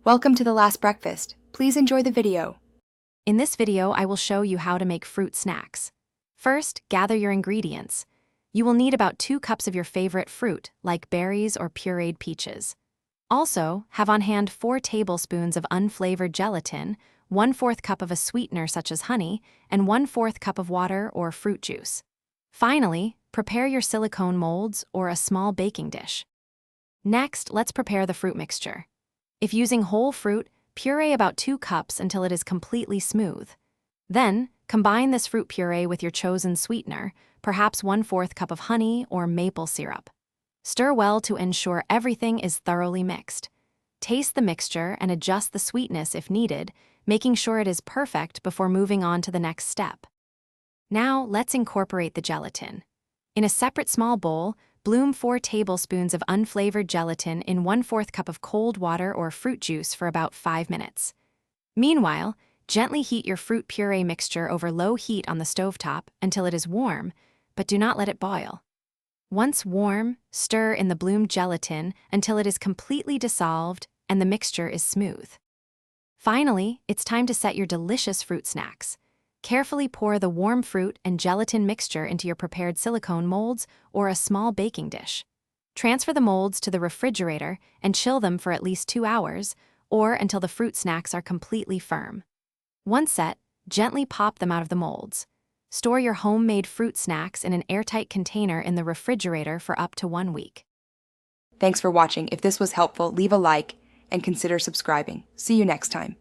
Welcome to The Last Breakfast. Please enjoy the video. In this video, I will show you how to make fruit snacks. First, gather your ingredients. You will need about 2 cups of your favorite fruit, like berries or pureed peaches. Also, have on hand 4 tablespoons of unflavored gelatin, 1/4 cup of a sweetener such as honey, and 1/4 cup of water or fruit juice. Finally, prepare your silicone molds or a small baking dish. Next, let's prepare the fruit mixture. If using whole fruit, puree about 2 cups until it is completely smooth. Then, combine this fruit puree with your chosen sweetener, perhaps 1/4 cup of honey or maple syrup. Stir well to ensure everything is thoroughly mixed. Taste the mixture and adjust the sweetness if needed, making sure it is perfect before moving on to the next step. Now, let's incorporate the gelatin. In a separate small bowl, bloom 4 tablespoons of unflavored gelatin in 1/4 cup of cold water or fruit juice for about 5 minutes. Meanwhile, gently heat your fruit puree mixture over low heat on the stovetop until it is warm, but do not let it boil. Once warm, stir in the bloomed gelatin until it is completely dissolved and the mixture is smooth. Finally, it's time to set your delicious fruit snacks. Carefully pour the warm fruit and gelatin mixture into your prepared silicone molds or a small baking dish. Transfer the molds to the refrigerator and chill them for at least 2 hours, or until the fruit snacks are completely firm. Once set, gently pop them out of the molds. Store your homemade fruit snacks in an airtight container in the refrigerator for up to 1 week. Thanks for watching. If this was helpful, leave a like and consider subscribing. See you next time.